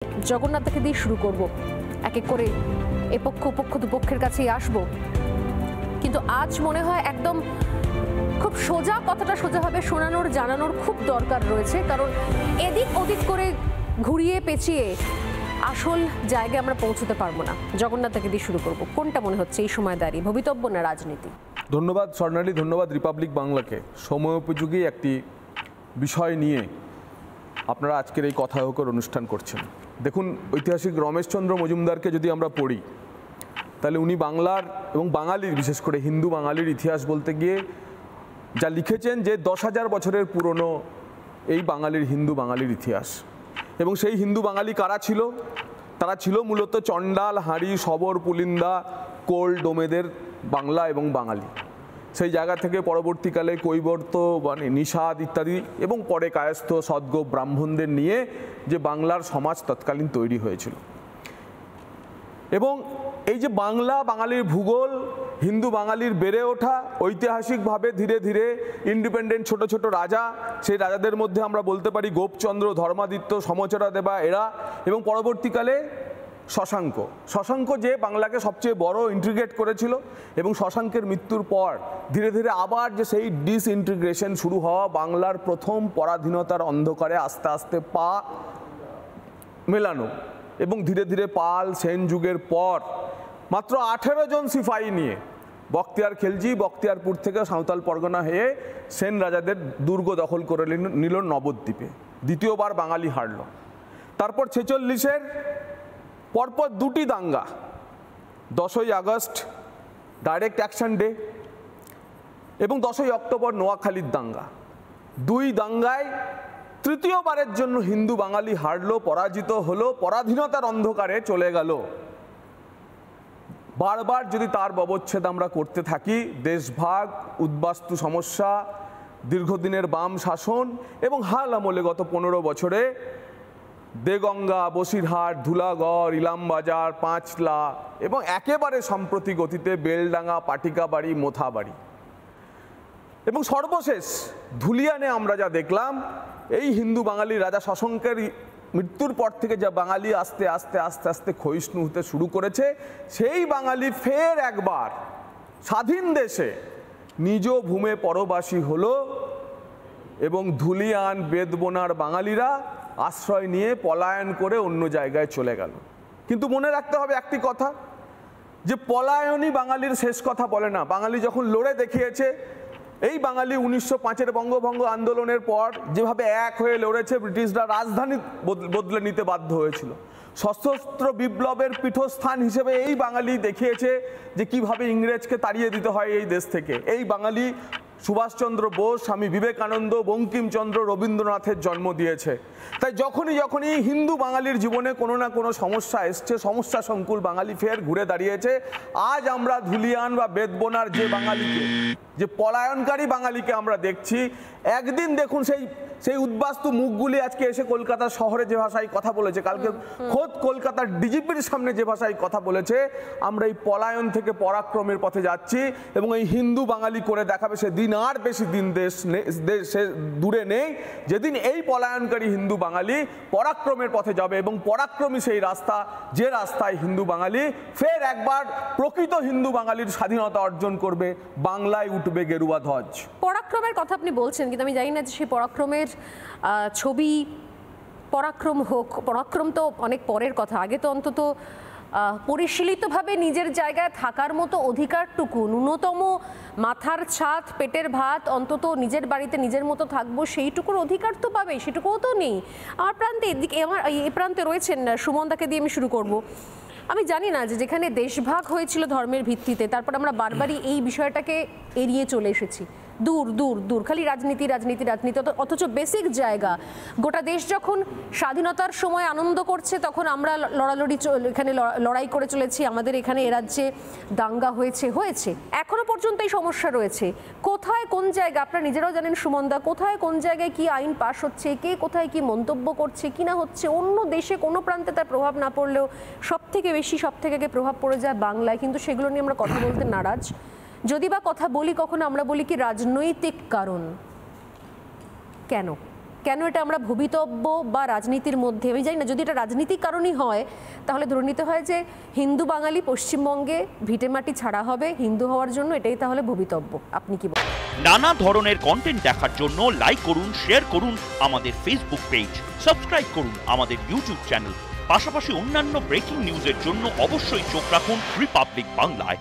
জগন্নাথ থেকে দিয়ে শুরু করব, এক এক করে এপক্ষ পক্ষ দুপক্ষের কাছেই আসব। কিন্তু আজ মনে হয় একদম খুব সোজা কথাটা সোজাভাবে শোনানোর জানানোর খুব দরকার রয়েছে, কারণ এদিক ওদিক করে ঘুরিয়ে পেঁচিয়ে আসল জায়গায় আমরা পৌঁছতে পারবো না। জগন্নাথ থেকে দিয়ে শুরু করব, কোনটা মনে হচ্ছে এই সময় দাঁড়িয়ে, ভবিতব্য না রাজনীতি? ধন্যবাদ স্বর্ণালী, ধন্যবাদ রিপাবলিক বাংলাকে। সময়োপযোগী একটি বিষয় নিয়ে আপনারা আজকের এই কথা হোকের অনুষ্ঠান করছেন। দেখুন, ঐতিহাসিক রমেশচন্দ্র মজুমদারকে যদি আমরা পড়ি, তাহলে উনি বাংলার এবং বাঙালির, বিশেষ করে হিন্দু বাঙালির ইতিহাস বলতে গিয়ে যা লিখেছেন যে 10,000 বছরের পুরনো এই বাঙালির, হিন্দু বাঙালির ইতিহাস। এবং সেই হিন্দু বাঙালি কারা ছিল? তারা ছিল মূলত চণ্ডাল, হাঁড়ি, শবর, পুলিন্দা, কোল, ডোমেদের বাংলা এবং বাঙালি। সেই জায়গা থেকে পরবর্তীকালে কৈবর্ত, মানে নিষাদ ইত্যাদি, এবং পরে কায়স্থ, সদ্গোপ, ব্রাহ্মণদের নিয়ে যে বাংলার সমাজ তৎকালীন তৈরি হয়েছিল। এবং এই যে বাংলা, বাঙালির ভূগোল, হিন্দু বাঙালির বেড়ে ওঠা, ঐতিহাসিকভাবে ধীরে ধীরে ইন্ডিপেন্ডেন্ট ছোট ছোট রাজা, সেই রাজাদের মধ্যে আমরা বলতে পারি গোপচন্দ্র, ধর্মাদিত্য, সমচরা দেবা এরা, এবং পরবর্তীকালে শশাঙ্ক যে বাংলাকে সবচেয়ে বড় ইন্টিগ্রেট করেছিল। এবং শশাঙ্কের মৃত্যুর পর ধীরে ধীরে আবার যে সেই ডিসইন্টিগ্রেশন শুরু হওয়া, বাংলার প্রথম পরাধীনতার অন্ধকারে আস্তে আস্তে পা মেলানো, এবং ধীরে ধীরে পাল সেন যুগের পর মাত্র 18 জন সিপাহী নিয়ে বখতিয়ার খেলজি বখতিয়ারপুর থেকে সাঁওতাল পরগনা হয়ে সেন রাজাদের দুর্গ দখল করে নিল নবদ্বীপে। দ্বিতীয়বার বাঙালি হারল। তারপর 46-এর পরপর দুটি দাঙ্গা, 10ই আগস্ট ডাইরেক্ট অ্যাকশন ডে এবং 10ই অক্টোবর নোয়াখালীর দাঙ্গা। দুই দাঙ্গায় তৃতীয়বারের জন্য হিন্দু বাঙালি হারলো, পরাজিত হলো, পরাধীনতার অন্ধকারে চলে গেল। বারবার যদি তার ব্যবচ্ছেদ আমরা করতে থাকি, দেশভাগ, উদ্বাস্তু সমস্যা, দীর্ঘদিনের বাম শাসন এবং হাল আমলে গত 15 বছরে দেগঙ্গা, বসিরহাট, ধুলাগড়, ইলামবাজার, পাঁচলা এবং একেবারে সম্প্রতি গতিতে বেলডাঙ্গা, পাটিকাবাড়ি, মোথাবাড়ি, এবং সর্বশেষ ধুলিয়ানে আমরা যা দেখলাম, এই হিন্দু বাঙালি রাজা শশাঙ্কের মৃত্যুর পর থেকে যা বাঙালি আস্তে আস্তে আস্তে আস্তে ক্ষয়িষ্ণু হতে শুরু করেছে, সেই বাঙালি ফের একবার স্বাধীন দেশে নিজ ভূমে পরবাসী হলো এবং ধুলিয়ান, বেদবোনার বাঙালিরা আশ্রয় নিয়ে পলায়ন করে অন্য জায়গায় চলে গেল। কিন্তু মনে রাখতে হবে একটি কথা, যে পলায়নই বাঙালির শেষ কথা বলে না। বাঙালি যখন লড়ে দেখিয়েছে, এই বাঙালি 1905-এর বঙ্গভঙ্গ আন্দোলনের পর যেভাবে এক হয়ে লড়েছে, ব্রিটিশরা রাজধানী বদলে নিতে বাধ্য হয়েছিল। সশস্ত্র বিপ্লবের পীঠস্থান হিসেবে এই বাঙালি দেখিয়েছে যে কিভাবে ইংরেজকে তাড়িয়ে দিতে হয় এই দেশ থেকে। এই বাঙালি সুভাষচন্দ্র বোস, স্বামী বিবেকানন্দ, বঙ্কিমচন্দ্র, রবীন্দ্রনাথের জন্ম দিয়েছে। তাই যখনই হিন্দু বাঙালির জীবনে কোনো না কোনো সমস্যা এসছে, সমস্যা সংকুল বাঙালি ফের ঘুরে দাঁড়িয়েছে। আজ আমরা ধুলিয়ান বা বেদবোনার যে বাঙালিকে, যে পলায়নকারী বাঙালিকে আমরা দেখছি, একদিন দেখুন সেই উদ্বাস্তু মুখগুলি আজকে এসে কলকাতা শহরে যে ভাষায় কথা বলেছে, কালকে খোদ কলকাতার ডিজিপির সামনে যে ভাষায় কথা বলেছে, আমরা এই পলায়ন থেকে পরাক্রমের পথে যাচ্ছি। এবং এই হিন্দু বাঙালি করে দেখাবে সে দিন আর বেশি দিন দূরে নেই, যেদিন এই পলায়নকারী হিন্দু বাঙালি পরাক্রমের পথে যাবে, এবং পরাক্রমী সেই রাস্তা, যে রাস্তায় হিন্দু বাঙালি ফের একবার প্রকৃত হিন্দু বাঙালির স্বাধীনতা অর্জন করবে, বাংলায় উঠবে গেরুয়া ধ্বজ। পরাক্রমের কথা আপনি বলছেন, কিন্তু আমি জানি না যে সেই পরাক্রমের ছবি পরাক্রম হোক। পরাক্রম তো অনেক পরের কথা, আগে তো অন্তত পরিশীলিতভাবে নিজের জায়গায় থাকার মতো অধিকারটুকু, ন্যূনতম মাথার ছাদ, পেটের ভাত, অন্তত নিজের বাড়িতে নিজের মতো থাকবো সেইটুকুর অধিকার তো পাবে, সেটুকুও তো নেই। আমার প্রান্তে এদিকে, আমার এই প্রান্তে রয়েছেন সুমনদাকে দিয়ে আমি শুরু করব। আমি জানি না যে যেখানে দেশভাগ হয়েছিল ধর্মের ভিত্তিতে, তারপর আমরা বারবারই এই বিষয়টাকে এড়িয়ে চলে এসেছি, দূর দূর দূর, খালি রাজনীতি রাজনীতি রাজনীতি। অথচ বেসিক জায়গা, গোটা দেশ যখন স্বাধীনতার সময় আনন্দ করছে, তখন আমরা এখানে লড়াই করে চলেছি। আমাদের এখানে এ রাজ্যে দাঙ্গা হয়েছে, এখনো পর্যন্ত এই সমস্যা রয়েছে। কোথায় কোন জায়গা আপনারা নিজেরাও জানেন সুমনদা, কোথায় কোন জায়গায় কি আইন পাশ হচ্ছে, কে কোথায় কি মন্তব্য করছে কি না হচ্ছে, অন্য দেশে কোনো প্রান্তে তার প্রভাব না পড়লেও সব থেকে আগে প্রভাব পড়ে যায় বাংলায়। কিন্তু সেগুলো নিয়ে আমরা কথা বলতে নারাজ। যদি বা কথা বলি, কখনো আমরা বলি কি রাজনৈতিক কারণ। কেন? কেন এটা আমরা ভবিতব্য বা রাজনীতির মধ্যে, আমি জানি না, যদি এটা রাজনীতিক কারণই হয় তাহলে ধরে নিতে হয় যে হিন্দু বাঙালি পশ্চিমবঙ্গে ভিটেমাটি ছাড়া হবে হিন্দু হওয়ার জন্য, এটাই তাহলে ভবিতব্য। আপনি কি বলেন? নানা ধরনের কন্টেন্ট দেখার জন্য লাইক করুন, শেয়ার করুন আমাদের ফেসবুক পেজ, সাবস্ক্রাইব করুন আমাদের ইউটিউব চ্যানেল। পাশাপাশি অন্যান্য ব্রেকিং নিউজের জন্য অবশ্যই চোখ রাখুন রিপাবলিক বাংলায়।